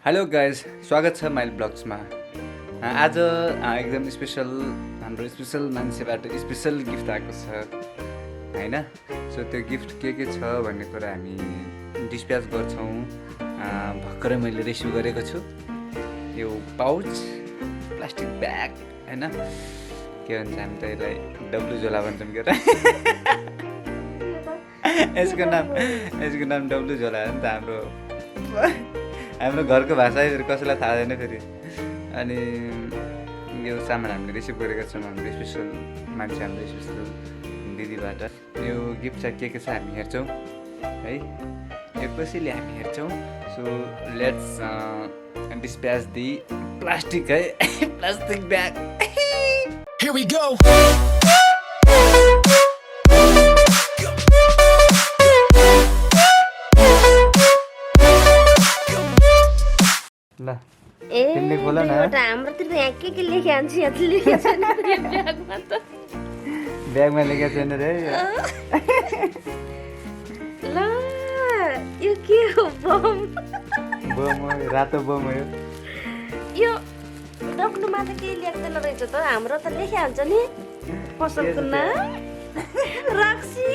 Hello guys, स्वागत छ mile ब्लग्समा। आज एकदम स्पेसल हाम्रो स्पेसल मान्छेबाट स्पेसल गिफ्ट आएको छ होइन। सो त्यो गिफ्ट के छ भन्ने कुरा हामी डिस्प्याच गर्छौँ। भर्खरै मैले रिसिभ गरेको छु यो पाउच प्लास्टिक ब्याग होइन। के भन्छ हामी त यसलाई डब्लु झोला भन्छौँ के यसको नाम डब्लु झोला हो नि त। हाम्रो घरको भाषा फेरि कसैलाई थाहा छैन फेरि। अनि यो सामान हामीले रिसिभ गरेका छौँ हाम्रो स्पेसल मान्छे, हाम्रो स्पेसल दिदीबाट। यो गिफ्ट चाहिँ के छ हामी हेर्छौँ है, यो कसैले हामी हेर्छौँ। So let's dispatch the plastic है plastic bag. Here we go. ल तिमीले खोल न। हाम्रो त यहाँ के लेखे आन्छ यहाँ लेखेको छैन ब्यागमा त। ब्यागमा लेखेको छैन रे। ल यो के हो? बम हो, रातो बम हो यो। डक्लुमा त केही लेख्दैन रहेछ त, हाम्रो त लेखे हुन्छ नि पसलको नाम रक्सी।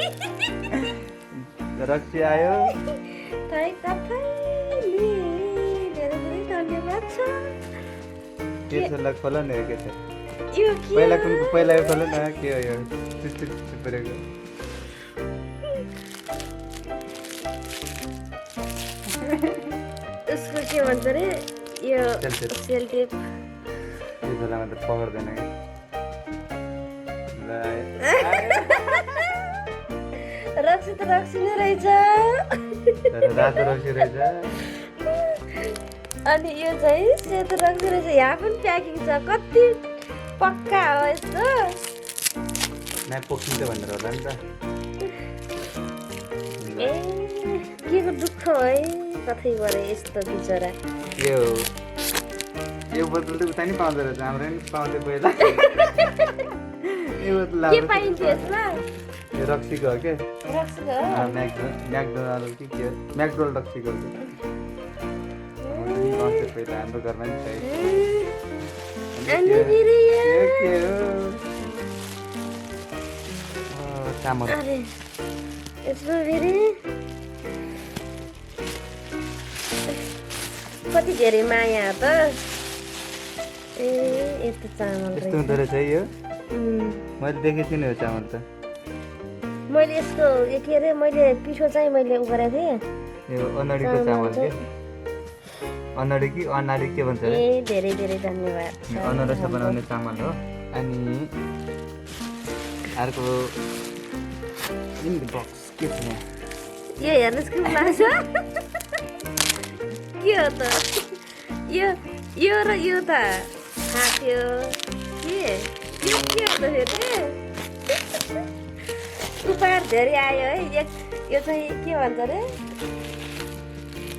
रक्सी आयो। थै धेरै धेरै धन्यवाद छ। के छ ल खोल न, के छ यो के? पहिला खोल न, के हो यो परेको? यसको के भन्छ रे? यो सेल टेप। यो झोलामा त पक्र्दैन कि। रक्सी त रक्सी नै रहेछ। रातो रक्सी रहेछ। अनि यो चाहिँ सेतो रक्सी रहेछ। यहाँ पनि प्याकिङ छ, कति पक्का हो यस्तो। नै पोखिन्छ भनेर होला नि त। ए के को दुःख है कतैबाट यस्तो बिचरा। यो बोतल त उता नि पाउँदो रहेछ, हाम्रो नि पाउँथ्यो पहिला। यो बोतल के पाइन्थ्यो यसमा? यो रक्सीको हो के? रक्सीको हो? म्याकडोनल्ड कि के हो? म्याकडोनल्ड रक्सीको हो के? पाउँथ्यो पहिला हाम्रो घरमा नि छ। अनि फेरि के हो? चामल। अरे यसमा फेरि कति धेरै माया हो त। ए यस्तो चामल यस्तो हुँदो रहेछ है यो। मैले देखेको थिइनँ यो चामल त। मैले यसको के अरे मैले पिठो चाहिँ मैले उ गरेको थिएँ। यो अनाडीको चामल के? अनाडी कि अनाडी के भन्छ? ए धेरै धेरै धन्यवाद। अनारस बनाउने चामल हो। अनि अर्को बक्स के छ यहाँ? यो हेर्नुहोस् के लाग्छ? के हो त? यो र यो त खाथ्यो के? यो के हो त फेरि? उपहार धेरै आयो है। यो चाहिँ के भन्छ अरे?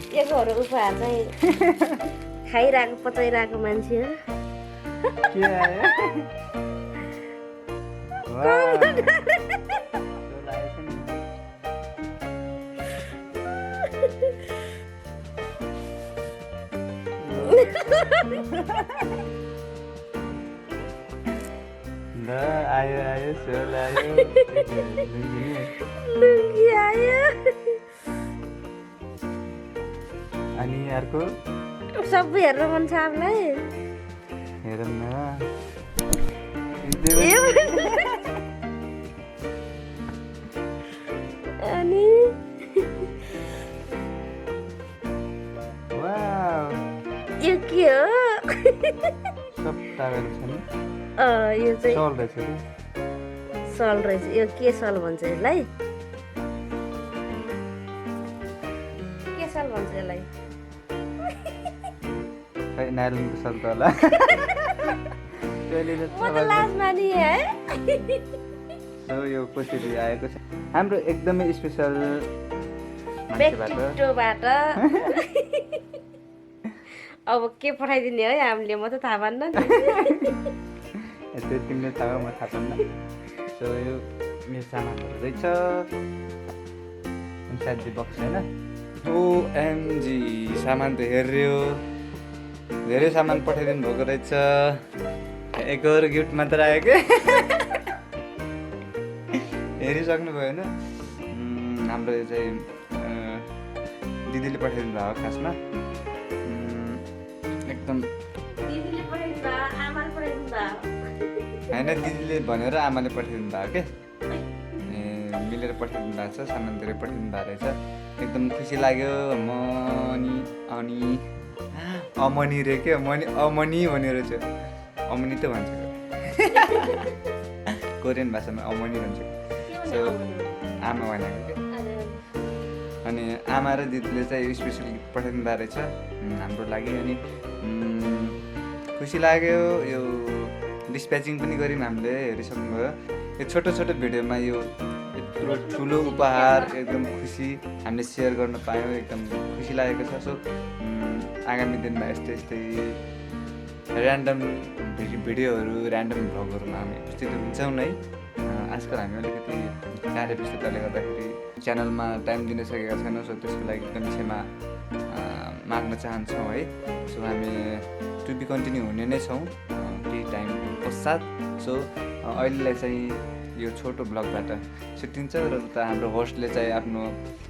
एकहरू उपहार चाहिँ खाइरहेको पचाइरहेको मान्छे हो। के आयो? ल आयो सोल आयो। लुङ्गी आयो। अनि अर्को सबै हेर्न मन छ आफूलाई। हेर न। अनि वाउ, यो के हो? सब टावेल छ नि। यो चाहिँ सल रहेछ कि? सल रहेछ। यो के सल भन्छ यसलाई? के सल भन्छ यसलाई? खै नाइलनको सल त होला। म त लाज माने है। यो कसरी आएको छ? हाम्रो एकदमै स्पेसल व्यक्तित्वबाट। अब के पठाइदिने है हामीले, म त थाहा पान्न नि। त्यो तिमीले थाहा म थाहा पान्न। सो यो मेरो सामानहरू रहेछ। साथी बक्स होइन। ओएमजी सामान त हेऱ्यो धेरै सामान पठाइदिनु भएको रहेछ। एक और गिफ्ट मात्र आयो क्या हेरिसक्नु भयो होइन। हाम्रो यो चाहिँ दिदीले पठाइदिनु भयो खासमा। एकदम दिदीले पठाइदिनु भयो, आमाले पठाइदिनु भयो। होइन दिदीले भनेर आमाले पठाइदिनु भयो क्या। मिलेर पठाइदिनु भएको छ, सामान धेरै पठाइदिनु भएको रहेछ। एकदम खुसी लाग्यो। अमनी रे के अमनी भनेर चाहिँ अमनी त भन्छ कोरियन भाषामा अमनी भन्छ। सो आमा भनेको क्या। अनि आमा र दिदीले चाहिँ स्पेसल गिफ्ट पठाइदिनु भएको रहेछ हाम्रो लागि। अनि खुसी लाग्यो। यो डिस्प्याचिङ पनि गऱ्यौँ हामीले, हेरिसक्नुभयो। यो छोटो छोटो भिडियोमा यो यत्रो ठुलो उपहार एकदम खुसी हामीले सेयर गर्न पायौँ। एकदम खुसी लागेको छ। सो आगामी दिनमा यस्तै यस्तै ऱ्यान्डम भिडियोहरू ऱ्यान्डम भ्लगहरूमा हामी उपस्थित हुन्छौँ नै। आजकल हामी अलिकति कार्य व्यस्तताले गर्दाखेरि च्यानलमा टाइम दिन सकेका छैनौँ। सो त्यसको लागि एकदम क्षमा माग्न चाहन्छौँ है। सो हामी टु बी कन्टिन्यू हुने नै छौँ केही टाइम पश्चात। सो अहिलेलाई चाहिँ यो छोटो ब्लगबाट छुट्टिन्छ। र उता हाम्रो होस्टले चाहिँ आफ्नो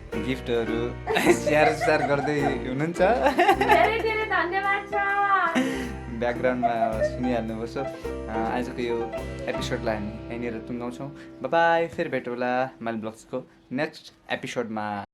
गिफ्टहरू स्याहार गर्दै हुनुहुन्छ। धेरै धेरै धन्यवाद छ। ब्याकग्राउन्डमा सुनिहाल्नुभयो। सो आजको यो एपिसोडलाई हामी यहीँनिर टुङ्गाउँछौँ। बाई, फेरि भेटौँला माइल ब्लग्सको नेक्स्ट एपिसोडमा।